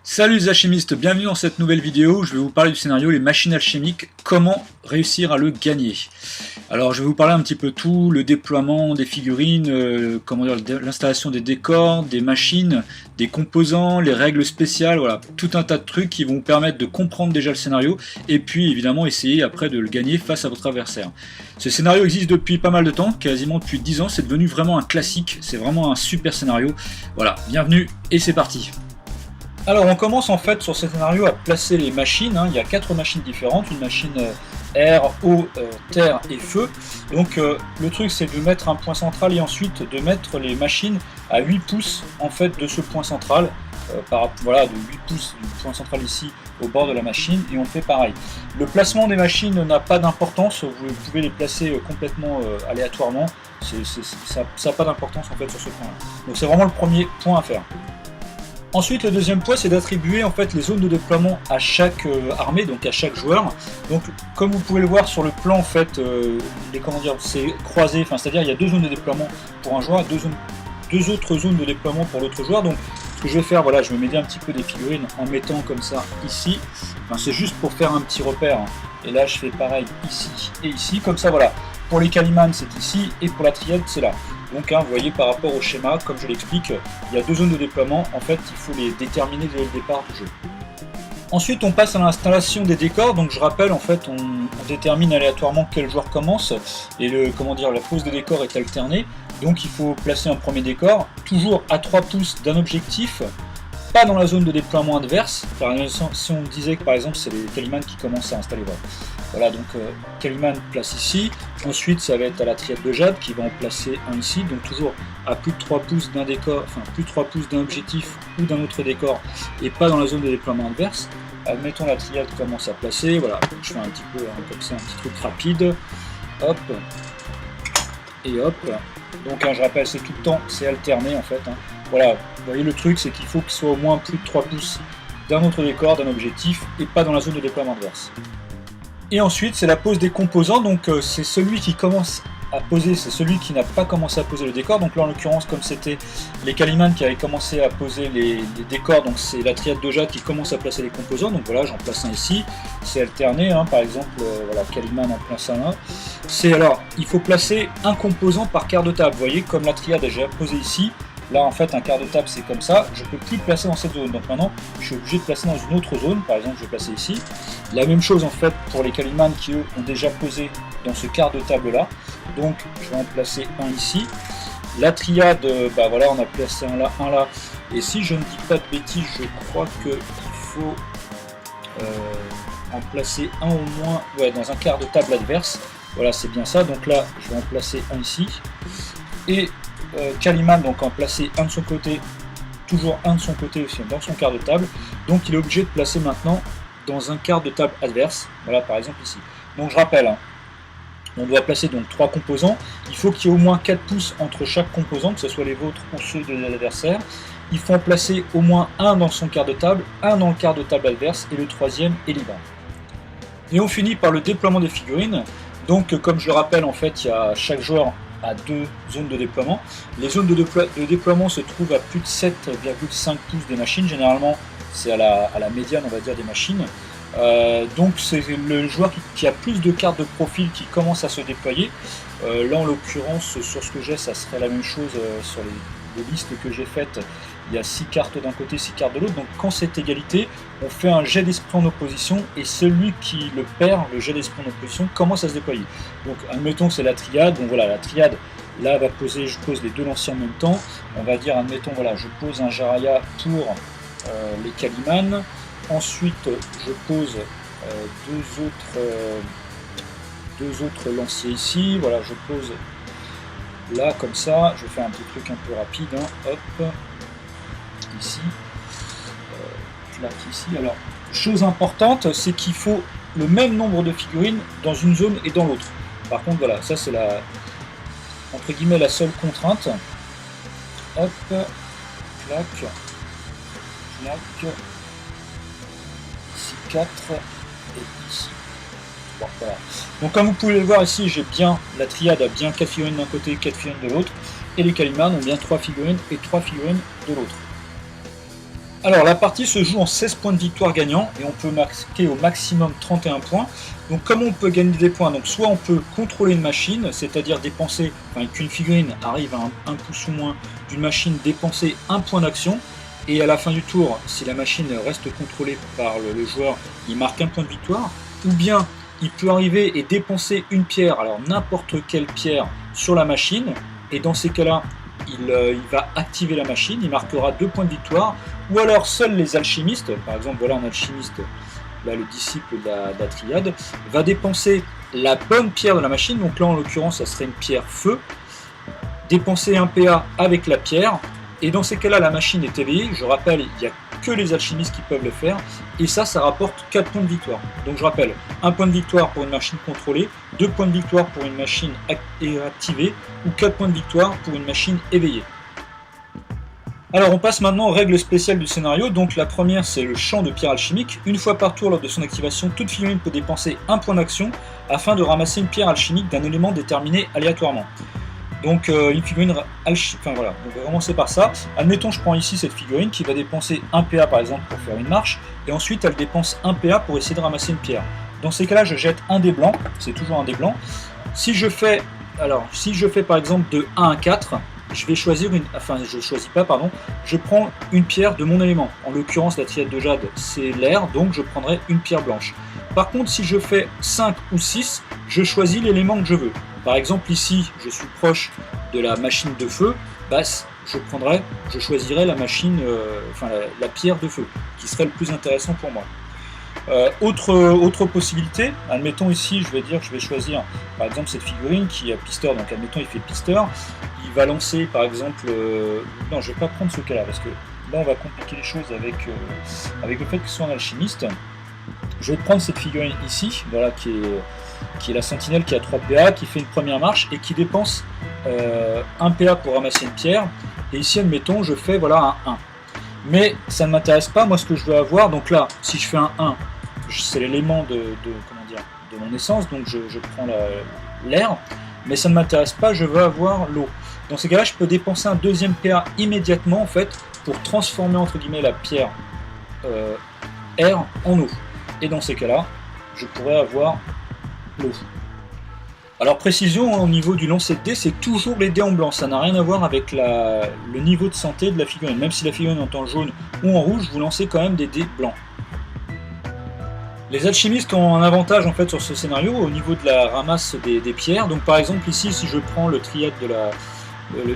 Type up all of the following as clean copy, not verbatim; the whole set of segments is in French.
Salut les alchimistes, bienvenue dans cette nouvelle vidéo où je vais vous parler du scénario Les Machines Alchimiques, comment réussir à le gagner. Alors je vais vous parler un petit peu tout, le déploiement des figurines, l'installation des décors, des machines, des composants, les règles spéciales, voilà, tout un tas de trucs qui vont vous permettre de comprendre déjà le scénario et puis évidemment essayer après de le gagner face à votre adversaire. Ce scénario existe depuis pas mal de temps, quasiment depuis 10 ans, c'est devenu vraiment un classique, c'est vraiment un super scénario. Voilà, bienvenue et c'est parti. Alors on commence en fait sur ce scénario à placer les machines, il y a 4 machines différentes, une machine air, eau, terre et feu. Donc le truc c'est de mettre un point central et ensuite de mettre les machines à 8 pouces en fait de ce point central, voilà, de 8 pouces du point central ici au bord de la machine, et on fait pareil. Le placement des machines n'a pas d'importance, vous pouvez les placer complètement aléatoirement, ça n'a pas d'importance en fait sur ce point là. Donc c'est vraiment le premier point à faire. Ensuite, le deuxième point, c'est d'attribuer en fait les zones de déploiement à chaque armée, donc à chaque joueur. Donc, comme vous pouvez le voir sur le plan, en fait, c'est croisé, c'est-à-dire il y a 2 zones de déploiement pour un joueur, deux autres zones de déploiement pour l'autre joueur. Donc, ce que je vais faire, voilà, je vais m'aider un petit peu des figurines en mettant comme ça ici. C'est juste pour faire un petit repère. Et là, je fais pareil ici et ici, comme ça, voilà. Pour les Calimans, c'est ici, et pour la Triade, c'est là. Donc vous voyez par rapport au schéma, comme je l'explique, il y a 2 zones de déploiement, en fait il faut les déterminer dès le départ du jeu. Ensuite on passe à l'installation des décors, donc je rappelle en fait on détermine aléatoirement quel joueur commence, et la pose des décors est alternée, donc il faut placer un premier décor, toujours à 3 pouces d'un objectif, pas dans la zone de déploiement adverse, si on disait que par exemple c'est les Calimans qui commencent à installer. Voilà, donc Caliman place ici, ensuite ça va être à la Triade de Jade qui va en placer un ici, donc toujours à plus de 3 pouces d'un décor, plus de 3 pouces d'un objectif ou d'un autre décor, et pas dans la zone de déploiement adverse. Admettons la Triade commence à placer, voilà, je fais un petit peu comme ça, un petit truc rapide, hop, et hop, donc je rappelle c'est tout le temps, c'est alterné en fait, Voilà, vous voyez le truc c'est qu'il faut qu'il soit au moins plus de 3 pouces d'un autre décor, d'un objectif, et pas dans la zone de déploiement adverse. Et ensuite c'est la pose des composants, donc c'est celui qui commence à poser, c'est celui qui n'a pas commencé à poser le décor, donc là en l'occurrence comme c'était les Calimans qui avaient commencé à poser les décors, donc c'est la Triade de Jade qui commence à placer les composants, donc voilà j'en place un ici, c'est alterné, par exemple voilà Caliman en place un là, alors il faut placer un composant par quart de table, vous voyez comme la Triade a déjà posé ici. Là en fait un quart de table c'est comme ça, je ne peux plus le placer dans cette zone, donc maintenant je suis obligé de placer dans une autre zone, par exemple je vais placer ici. La même chose en fait pour les Calimans qui eux ont déjà posé dans ce quart de table là, donc je vais en placer un ici. La Triade, voilà on a placé un là, et si je ne dis pas de bêtises je crois qu'il faut en placer un au moins dans un quart de table adverse, voilà c'est bien ça, donc là je vais en placer un ici, et Caliman donc en placer un de son côté, toujours un de son côté aussi dans son quart de table, donc il est obligé de placer maintenant dans un quart de table adverse, voilà par exemple ici. Donc je rappelle, on doit placer donc 3 composants, il faut qu'il y ait au moins 4 pouces entre chaque composant, que ce soit les vôtres ou ceux de l'adversaire, il faut en placer au moins un dans son quart de table, un dans le quart de table adverse, et le troisième est libre. Et on finit par le déploiement des figurines, donc comme je le rappelle en fait il y a chaque joueur à 2 zones de déploiement. Les zones de déploiement se trouvent à plus de 7,5 pouces des machines, généralement c'est à la médiane on va dire des machines. Donc c'est le joueur qui a plus de cartes de profil qui commence à se déployer. Là en l'occurrence sur ce que j'ai ça serait la même chose sur les listes que j'ai faites. Il y a 6 cartes d'un côté, 6 cartes de l'autre, donc quand c'est égalité, on fait un jet d'esprit en opposition, et celui qui le perd, le jet d'esprit en opposition, commence à se déployer. Donc admettons que c'est la Triade, donc voilà, la Triade, là va poser, je pose les 2 lanciers en même temps, on va dire, admettons, voilà, je pose un Jaraya pour les Calimans, ensuite je pose 2 autres lanciers ici, voilà, je pose là, comme ça, je vais faire un petit truc un peu rapide, hop, ici, ici. Alors, chose importante, c'est qu'il faut le même nombre de figurines dans une zone et dans l'autre. Par contre, voilà, ça c'est entre guillemets la seule contrainte. Hop, clac, ici 4 et ici 3. Voilà. Donc comme vous pouvez le voir ici, j'ai bien la Triade a bien 4 figurines d'un côté, 4 figurines de l'autre, et les Calimans ont bien 3 figurines et 3 figurines de l'autre. Alors la partie se joue en 16 points de victoire gagnants et on peut marquer au maximum 31 points. Donc comment on peut gagner des points? Donc soit on peut contrôler une machine, c'est-à-dire dépenser, enfin qu'une figurine arrive à un pouce ou moins d'une machine, dépenser un point d'action, et à la fin du tour, si la machine reste contrôlée par le joueur, il marque un point de victoire. Ou bien il peut arriver et dépenser une pierre, alors n'importe quelle pierre sur la machine, et dans ces cas-là, il va activer la machine, il marquera 2 points de victoire. Ou alors seuls les alchimistes, par exemple voilà un alchimiste, là le disciple de la triade, va dépenser la bonne pierre de la machine, donc là en l'occurrence ça serait une pierre feu, dépenser un PA avec la pierre, et dans ces cas-là la machine est éveillée. Je rappelle, il n'y a que les alchimistes qui peuvent le faire, et ça rapporte 4 points de victoire. Donc je rappelle, 1 point de victoire pour une machine contrôlée, 2 points de victoire pour une machine activée, ou 4 points de victoire pour une machine éveillée. Alors on passe maintenant aux règles spéciales du scénario. Donc la première, c'est le champ de pierre alchimique. Une fois par tour lors de son activation, toute figurine peut dépenser un point d'action afin de ramasser une pierre alchimique d'un élément déterminé aléatoirement. Donc une figurine alchimique, enfin voilà, on va commencer par ça. Admettons, je prends ici cette figurine qui va dépenser un PA par exemple pour faire une marche, et ensuite elle dépense un PA pour essayer de ramasser une pierre. Dans ces cas-là, je jette un dé blanc, c'est toujours un dé blanc. Si je fais par exemple de 1 à 4, je vais choisir je prends une pierre de mon élément. En l'occurrence, la triade de jade, c'est l'air, donc je prendrai une pierre blanche. Par contre, si je fais 5 ou 6, je choisis l'élément que je veux. Par exemple, ici, je suis proche de la machine de feu, je choisirai la machine, la pierre de feu, qui serait le plus intéressant pour moi. Autre possibilité, admettons ici, je vais choisir par exemple cette figurine qui a pisteur, donc admettons il fait pisteur, il va lancer par exemple, non je vais pas prendre ce cas là parce que là on va compliquer les choses avec le fait que ce soit un alchimiste. Je vais prendre cette figurine ici, voilà, qui est la sentinelle qui a 3 PA, qui fait une première marche et qui dépense 1 PA pour ramasser une pierre, et ici admettons je fais voilà un 1. Mais ça ne m'intéresse pas, moi ce que je veux avoir, donc là si je fais un 1, c'est l'élément de mon essence, donc je prends l'air, mais ça ne m'intéresse pas, je veux avoir l'eau. Dans ces cas-là, je peux dépenser un deuxième PA immédiatement en fait pour transformer entre guillemets la pierre air en eau. Et dans ces cas-là, je pourrais avoir l'eau. Alors précision, au niveau du lancer de dés, c'est toujours les dés en blanc, ça n'a rien à voir avec le niveau de santé de la figurine. Même si la figurine est en jaune ou en rouge, vous lancez quand même des dés blancs. Les alchimistes ont un avantage en fait sur ce scénario au niveau de la ramasse des pierres. Donc par exemple ici, si je prends le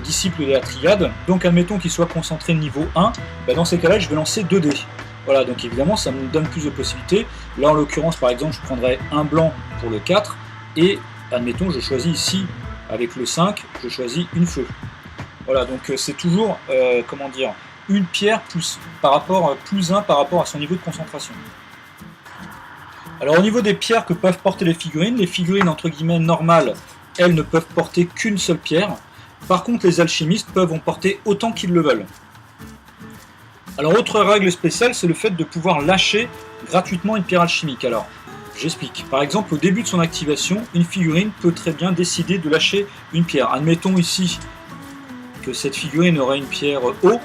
disciple de la triade, donc admettons qu'il soit concentré niveau 1, dans ces cas-là je vais lancer 2 dés. Voilà, donc évidemment ça me donne plus de possibilités. Là en l'occurrence par exemple je prendrais un blanc pour le 4, et admettons je choisis ici avec le 5, je choisis une feu. Voilà, donc c'est toujours une pierre plus 1 par rapport à son niveau de concentration. Alors au niveau des pierres que peuvent porter les figurines entre guillemets normales, elles ne peuvent porter qu'une seule pierre. Par contre les alchimistes peuvent en porter autant qu'ils le veulent. Alors autre règle spéciale, c'est le fait de pouvoir lâcher gratuitement une pierre alchimique. Alors j'explique. Par exemple, au début de son activation, une figurine peut très bien décider de lâcher une pierre. Admettons ici que cette figurine aurait une pierre eau.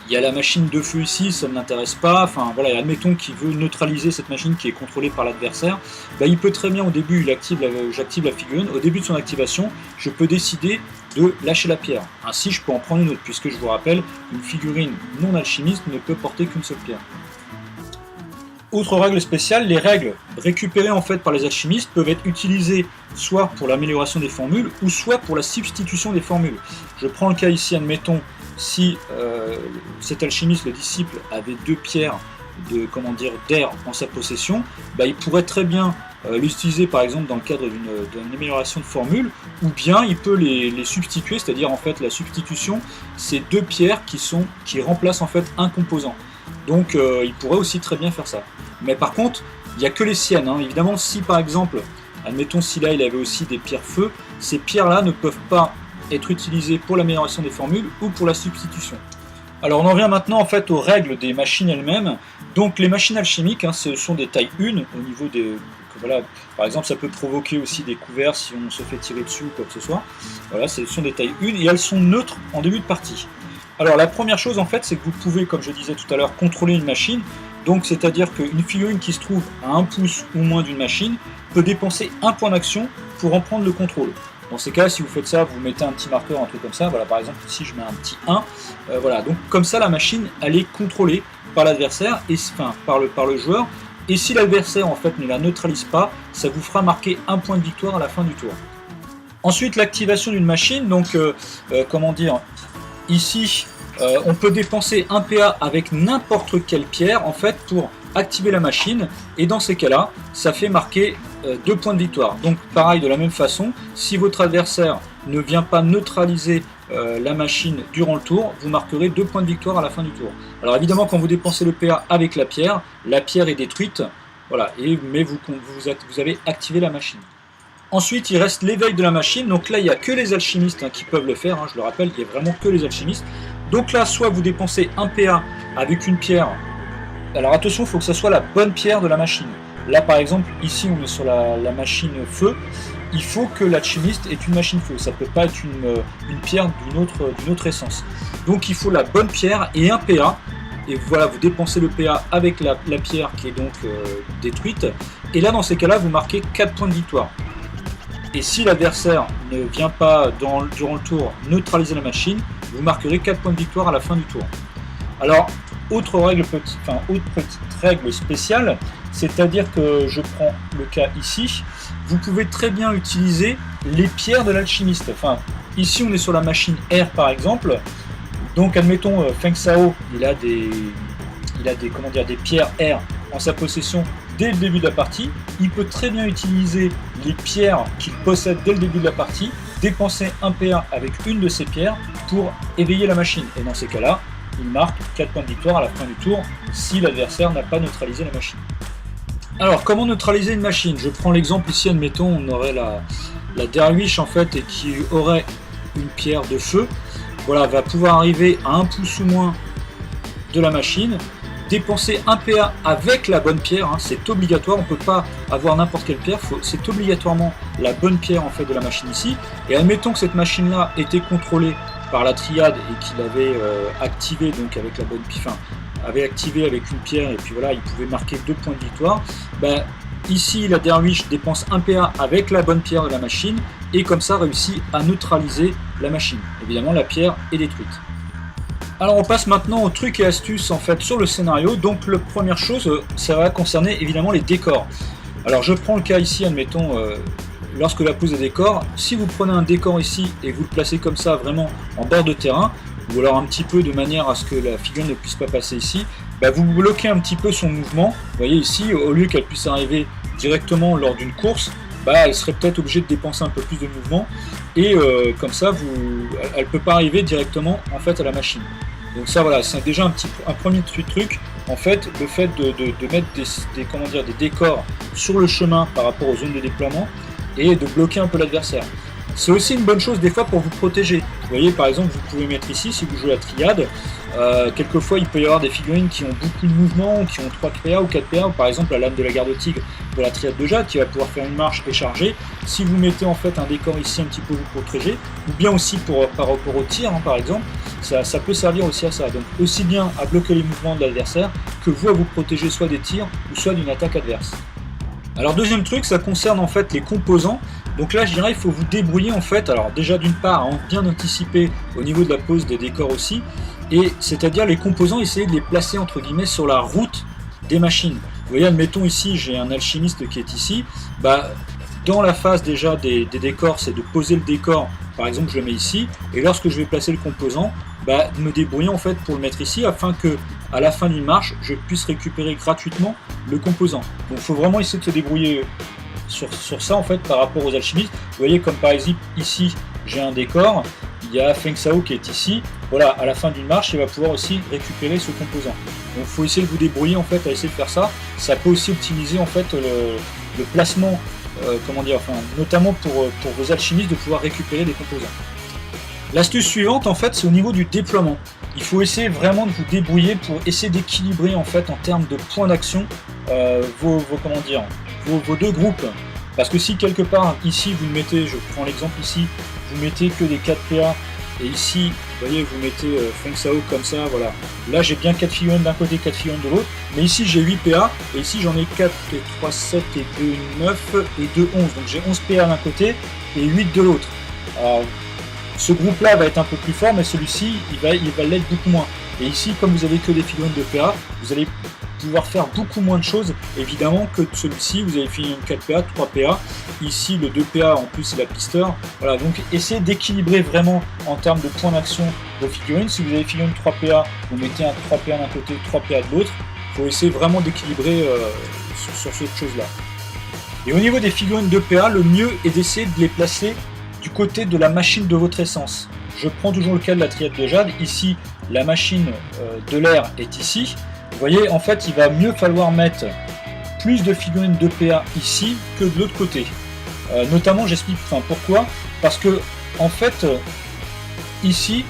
Il y a la machine de feu ici, ça ne m'intéresse pas. Enfin voilà, admettons qu'il veut neutraliser cette machine qui est contrôlée par l'adversaire. Il peut très bien au début, j'active la figurine. Au début de son activation, je peux décider de lâcher la pierre. Ainsi, je peux en prendre une autre, puisque je vous rappelle, une figurine non alchimiste ne peut porter qu'une seule pierre. Autre règle spéciale, les règles récupérées en fait par les alchimistes peuvent être utilisées soit pour l'amélioration des formules ou soit pour la substitution des formules. Je prends le cas ici, admettons, si cet alchimiste, le disciple, avait 2 pierres d'air en sa possession, il pourrait très bien l'utiliser par exemple dans le cadre d'une amélioration de formule, ou bien il peut les substituer, c'est-à-dire en fait la substitution, c'est 2 pierres qui remplacent en fait un composant. Donc il pourrait aussi très bien faire ça. Mais par contre, il n'y a que les siennes. Évidemment, si par exemple, admettons si là il avait aussi des pierres feu, ces pierres-là ne peuvent pas être utilisées pour l'amélioration des formules ou pour la substitution. Alors on en vient maintenant en fait aux règles des machines elles-mêmes. Donc les machines alchimiques, ce sont des tailles 1 au niveau des... Voilà, par exemple ça peut provoquer aussi des couverts si on se fait tirer dessus ou quoi que ce soit. Voilà, ce sont des tailles 1 et elles sont neutres en début de partie. Alors la première chose en fait, c'est que vous pouvez, comme je disais tout à l'heure, contrôler une machine. Donc c'est-à-dire qu'une figurine qui se trouve à 1 pouce ou moins d'une machine peut dépenser un point d'action pour en prendre le contrôle. Dans ces cas, si vous faites ça, vous mettez un petit marqueur, un truc comme ça. Voilà, par exemple ici je mets un petit 1. Voilà, donc comme ça la machine elle est contrôlée par l'adversaire, enfin par le joueur. Et si l'adversaire en fait ne la neutralise pas, ça vous fera marquer un point de victoire à la fin du tour. Ensuite, l'activation d'une machine, donc comment dire, ici on peut dépenser un PA avec n'importe quelle pierre en fait pour activer la machine, et dans ces cas-là, ça fait marquer 2 points de victoire. Donc pareil, de la même façon, si votre adversaire ne vient pas neutraliser la machine durant le tour, vous marquerez 2 points de victoire à la fin du tour. Alors évidemment, quand vous dépensez le PA avec la pierre est détruite, voilà, mais vous avez activé la machine. Ensuite, il reste l'éveil de la machine. Donc là, il n'y a que les alchimistes qui peuvent le faire. Je le rappelle, il n'y a vraiment que les alchimistes. Donc là, soit vous dépensez un PA avec une pierre. Alors attention, il faut que ce soit la bonne pierre de la machine. Là, par exemple, ici, on est sur la machine feu. Il faut que l'alchimiste ait une machine feu. Ça ne peut pas être une pierre d'une autre essence. Donc il faut la bonne pierre et un PA. Et voilà, vous dépensez le PA avec la pierre qui est donc détruite. Et là, dans ces cas-là, vous marquez 4 points de victoire. Et si l'adversaire ne vient pas durant le tour neutraliser la machine, vous marquerez 4 points de victoire à la fin du tour. Alors, autre petite règle spéciale, c'est-à-dire que je prends le cas ici, vous pouvez très bien utiliser les pierres de l'alchimiste. Enfin, ici on est sur la machine R par exemple, donc admettons Feng Cao, il a des pierres R en sa possession dès le début de la partie, il peut très bien utiliser les pierres qu'il possède dès le début de la partie, dépenser un PA avec une de ces pierres pour éveiller la machine. Et dans ces cas-là, il marque 4 points de victoire à la fin du tour si l'adversaire n'a pas neutralisé la machine. Alors, comment neutraliser une machine? Je prends l'exemple ici, admettons, on aurait la derviche en fait, et qui aurait une pierre de feu. Voilà, va pouvoir arriver à 1 pouce ou moins de la machine, dépenser un PA avec la bonne pierre, c'est obligatoire, on ne peut pas avoir n'importe quelle pierre, c'est obligatoirement la bonne pierre en fait de la machine ici. Et admettons que cette machine là était contrôlée par la triade et qu'il avait activé donc avec la bonne pierre, avait activé avec une pierre, et puis voilà, il pouvait marquer 2 points de victoire. Ici la derviche dépense un PA avec la bonne pierre de la machine et comme ça réussit à neutraliser la machine. Évidemment la pierre est détruite. Alors on passe maintenant aux trucs et astuces en fait sur le scénario. Donc la première chose, ça va concerner évidemment les décors. Alors je prends le cas ici, admettons, lorsque la pose des décors, si vous prenez un décor ici et vous le placez comme ça vraiment en bord de terrain, ou alors un petit peu de manière à ce que la figure ne puisse pas passer ici, vous bloquez un petit peu son mouvement. Vous voyez ici, au lieu qu'elle puisse arriver directement lors d'une course, elle serait peut-être obligée de dépenser un peu plus de mouvement, et comme ça elle ne peut pas arriver directement en fait à la machine. Donc ça voilà, c'est déjà un premier truc, en fait, le fait de mettre des décors sur le chemin par rapport aux zones de déploiement et de bloquer un peu l'adversaire. C'est aussi une bonne chose des fois pour vous protéger. Vous voyez par exemple, vous pouvez mettre ici, si vous jouez la triade, quelquefois il peut y avoir des figurines qui ont beaucoup de mouvement, qui ont 3 PA ou 4 PA, par exemple la lame de la garde tigre pour la triade de Jade qui va pouvoir faire une marche et charger. Si vous mettez en fait un décor ici un petit peu vous protéger, ou bien aussi par rapport au tir par exemple, ça peut servir aussi à ça. Donc aussi bien à bloquer les mouvements de l'adversaire que vous à vous protéger soit des tirs ou soit d'une attaque adverse. Alors deuxième truc, ça concerne en fait les composants. Donc là je dirais il faut vous débrouiller en fait, alors déjà d'une part bien anticiper au niveau de la pose des décors aussi, et c'est-à-dire les composants, essayer de les placer entre guillemets sur la route des machines. Vous voyez, admettons ici j'ai un alchimiste qui est ici, dans la phase déjà des décors, c'est de poser le décor, par exemple je le mets ici, et lorsque je vais placer le composant, de me débrouiller en fait pour le mettre ici afin que à la fin d'une marche je puisse récupérer gratuitement le composant. Donc il faut vraiment essayer de se débrouiller sur ça en fait par rapport aux alchimistes. Vous voyez comme par exemple ici j'ai un décor, il y a Feng Cao qui est ici, voilà, à la fin d'une marche il va pouvoir aussi récupérer ce composant. Donc il faut essayer de vous débrouiller en fait à essayer de faire ça. Ça peut aussi optimiser en fait le placement, notamment pour vos alchimistes de pouvoir récupérer des composants. L'astuce suivante en fait c'est au niveau du déploiement. Il faut essayer vraiment de vous débrouiller pour essayer d'équilibrer en fait en termes de points d'action vos deux groupes. Parce que si quelque part ici vous mettez, je prends l'exemple ici, vous mettez que des 4 PA et ici voyez, vous mettez Feng Sao comme ça, voilà. Là j'ai bien 4 figurines d'un côté, 4 figurines de l'autre, mais ici j'ai 8 PA, et ici j'en ai 4 et 3, 7 et 2, 9 et 2, 11. Donc j'ai 11 PA d'un côté et 8 de l'autre. Alors ce groupe là va être un peu plus fort, mais celui-ci il va l'être beaucoup moins. Et ici, comme vous avez que des figurines de PA, vous allez pouvoir faire beaucoup moins de choses, évidemment, que celui-ci. Vous avez fini une 4 PA, 3 PA. Ici, le 2 PA, en plus, c'est la pisteur. Voilà, donc essayez d'équilibrer vraiment en termes de points d'action vos figurines. Si vous avez figurine 3 PA, vous mettez un 3 PA d'un côté, 3 PA de l'autre. Il faut essayer vraiment d'équilibrer sur cette chose-là. Et au niveau des figurines de PA, le mieux est d'essayer de les placer du côté de la machine de votre essence. Je prends toujours le cas de la triade de jade. Ici, la machine de l'air est ici. Vous voyez, en fait, il va mieux falloir mettre plus de figurines de PA ici que de l'autre côté. Notamment, j'explique pourquoi. Parce que, en fait, ici,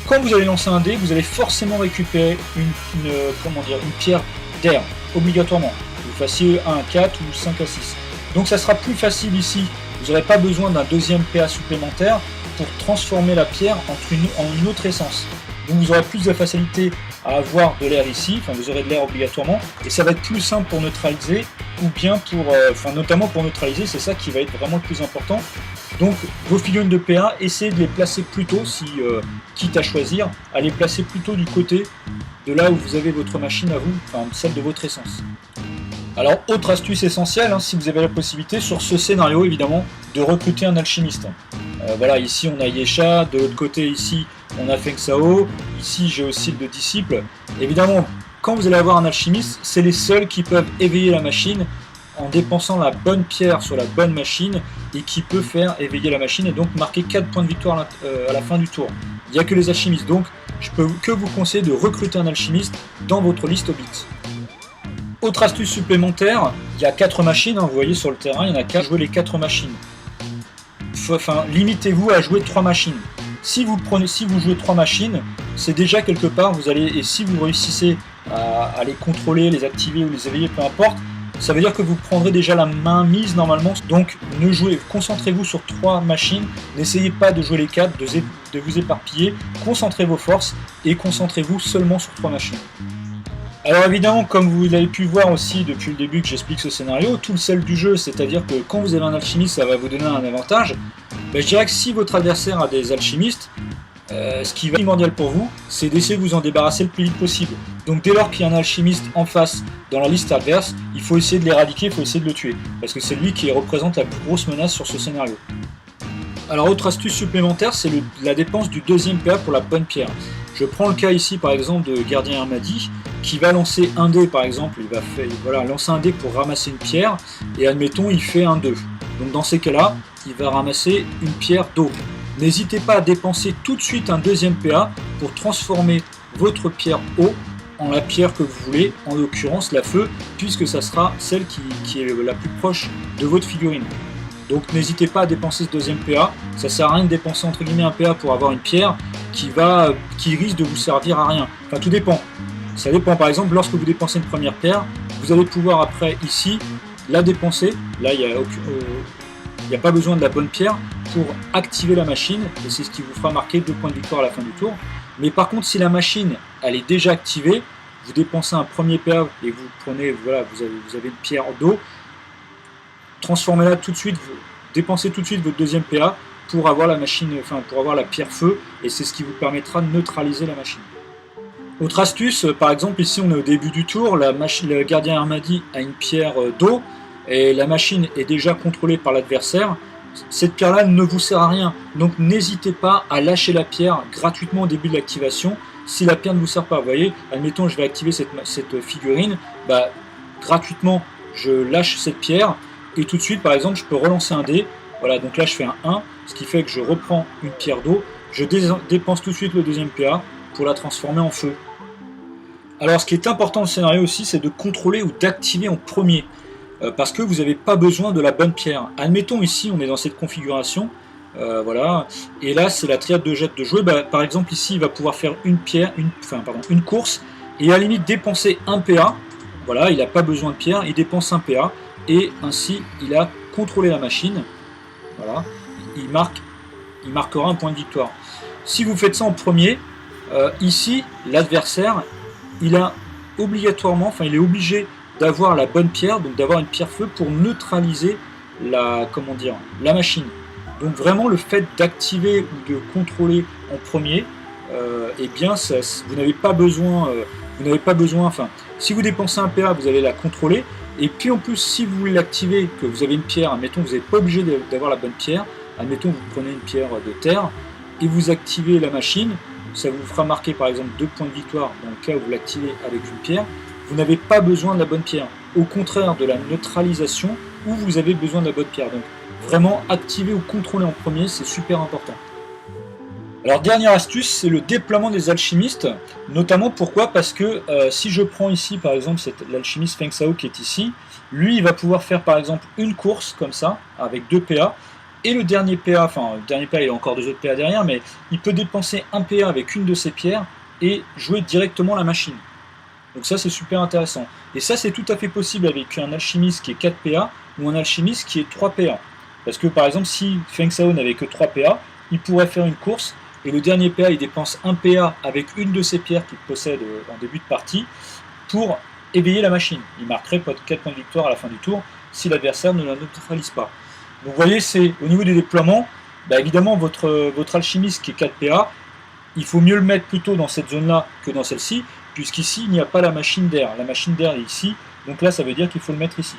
quand vous allez lancer un dé, vous allez forcément récupérer une pierre d'air, obligatoirement. Que vous fassiez 1 à 4 ou 5 à 6. Donc, ça sera plus facile ici. Vous n'aurez pas besoin d'un deuxième PA supplémentaire pour transformer la pierre en une autre essence. Donc vous aurez plus de facilité à avoir de l'air ici, vous aurez de l'air obligatoirement, et ça va être plus simple pour neutraliser, ou bien pour, notamment pour neutraliser, c'est ça qui va être vraiment le plus important. Donc vos figurines de PA, essayez de les placer plutôt, si quitte à choisir, à les placer plutôt du côté de là où vous avez votre machine à vous, celle de votre essence. Alors, autre astuce essentielle, si vous avez la possibilité, sur ce scénario, évidemment, de recruter un alchimiste. Voilà, ici on a Yesha, de l'autre côté, ici, on a Feng Sao, ici j'ai aussi le disciple. Évidemment, quand vous allez avoir un alchimiste, c'est les seuls qui peuvent éveiller la machine en dépensant la bonne pierre sur la bonne machine et qui peut faire éveiller la machine et donc marquer 4 points de victoire à la fin du tour. Il n'y a que les alchimistes, donc je peux que vous conseiller de recruter un alchimiste dans votre liste Hobbit. Autre astuce supplémentaire, il y a 4 machines, vous voyez sur le terrain, il y en a 4, jouez les 4 machines. Limitez-vous à jouer 3 machines. Si vous jouez 3 machines, c'est déjà quelque part, et si vous réussissez à les contrôler, les activer ou les éveiller, peu importe, ça veut dire que vous prendrez déjà la main mise normalement. Donc concentrez-vous sur 3 machines, n'essayez pas de jouer les 4, de vous éparpiller, concentrez vos forces et concentrez-vous seulement sur 3 machines. Alors évidemment, comme vous l'avez pu voir aussi depuis le début que j'explique ce scénario, tout le sel du jeu, c'est-à-dire que quand vous avez un alchimiste, ça va vous donner un avantage. Je dirais que si votre adversaire a des alchimistes, ce qui va être primordial pour vous, c'est d'essayer de vous en débarrasser le plus vite possible. Donc dès lors qu'il y a un alchimiste en face dans la liste adverse, il faut essayer de l'éradiquer, il faut essayer de le tuer, parce que c'est lui qui représente la plus grosse menace sur ce scénario. Alors autre astuce supplémentaire, c'est la dépense du deuxième PA pour la bonne pierre. Je prends le cas ici par exemple de Gardien Armadi, qui va lancer un dé par exemple, il va lancer un dé pour ramasser une pierre, et admettons il fait un 2. Donc dans ces cas-là, il va ramasser une pierre d'eau. N'hésitez pas à dépenser tout de suite un deuxième PA pour transformer votre pierre eau en la pierre que vous voulez, en l'occurrence la feu, puisque ça sera celle qui est la plus proche de votre figurine. Donc n'hésitez pas à dépenser ce deuxième PA, ça sert à rien de dépenser entre guillemets un PA pour avoir une pierre qui risque de vous servir à rien. Enfin tout dépend. Ça dépend, par exemple, lorsque vous dépensez une première pierre, vous allez pouvoir après ici la dépenser. Là il n'y a pas besoin de la bonne pierre pour activer la machine, et c'est ce qui vous fera marquer 2 points de victoire à la fin du tour. Mais par contre, si la machine elle est déjà activée, vous dépensez un premier PA et vous prenez, voilà, vous avez une pierre d'eau, transformez-la tout de suite, dépensez tout de suite votre deuxième PA pour avoir la machine, pour avoir la pierre feu, et c'est ce qui vous permettra de neutraliser la machine. Autre astuce, par exemple ici on est au début du tour, le gardien Armadi a une pierre d'eau et la machine est déjà contrôlée par l'adversaire. Cette pierre-là ne vous sert à rien, donc n'hésitez pas à lâcher la pierre gratuitement au début de l'activation si la pierre ne vous sert pas. Vous voyez, admettons je vais activer cette figurine, gratuitement je lâche cette pierre et tout de suite par exemple je peux relancer un dé. Voilà, donc là je fais un 1, ce qui fait que je reprends une pierre d'eau, je dépense tout de suite le deuxième PA pour la transformer en feu. Alors ce qui est important dans le scénario aussi, c'est de contrôler ou d'activer en premier, parce que vous n'avez pas besoin de la bonne pierre. Admettons ici, on est dans cette configuration, voilà, et là c'est la triade de jet de jouer. Par exemple ici, il va pouvoir faire une course, et à la limite dépenser un PA, voilà, il n'a pas besoin de pierre, il dépense un PA, et ainsi il a contrôlé la machine, voilà, il marquera un point de victoire. si vous faites ça en premier, ici, l'adversaire, il a obligatoirement, enfin il est obligé d'avoir la bonne pierre, donc d'avoir une pierre feu pour neutraliser la, comment dire, la machine. Donc vraiment le fait d'activer ou de contrôler en premier, eh bien ça, vous n'avez pas besoin, enfin si vous dépensez un PA, vous allez la contrôler, et puis en plus si vous voulez l'activer, que vous avez une pierre, admettons vous n'êtes pas obligé d'avoir la bonne pierre, admettons vous prenez une pierre de terre, et vous activez la machine, ça vous fera marquer par exemple 2 points de victoire dans le cas où vous l'activez avec une pierre, vous n'avez pas besoin de la bonne pierre, au contraire de la neutralisation où vous avez besoin de la bonne pierre. Donc vraiment activer ou contrôler en premier, c'est super important. Alors dernière astuce, c'est le déploiement des alchimistes, notamment pourquoi? Parce que si je prends ici par exemple l'alchimiste Feng Sao qui est ici, lui il va pouvoir faire par exemple une course comme ça, avec 2 PA, et le dernier PA, enfin le dernier PA il a encore 2 autres PA derrière, mais il peut dépenser un PA avec une de ses pierres et jouer directement la machine. Donc ça c'est super intéressant. Et ça c'est tout à fait possible avec un alchimiste qui est 4 PA ou un alchimiste qui est 3 PA. Parce que par exemple si Feng Sao n'avait que 3 PA, il pourrait faire une course et le dernier PA il dépense un PA avec une de ses pierres qu'il possède en début de partie pour éveiller la machine. Il marquerait 4 points de victoire à la fin du tour si l'adversaire ne la neutralise pas. Donc vous voyez, c'est au niveau des déploiements, bah évidemment votre alchimiste qui est 4 PA, il faut mieux le mettre plutôt dans cette zone-là que dans celle-ci, puisqu'ici il n'y a pas la machine d'air. La machine d'air est ici, donc là ça veut dire qu'il faut le mettre ici.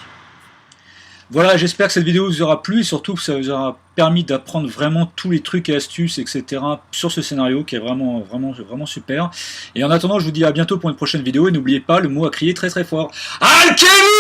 Voilà, j'espère que cette vidéo vous aura plu et surtout que ça vous aura permis d'apprendre vraiment tous les trucs et astuces, etc. sur ce scénario qui est vraiment super. Et en attendant, je vous dis à bientôt pour une prochaine vidéo et n'oubliez pas le mot à crier très très fort. Alchemy!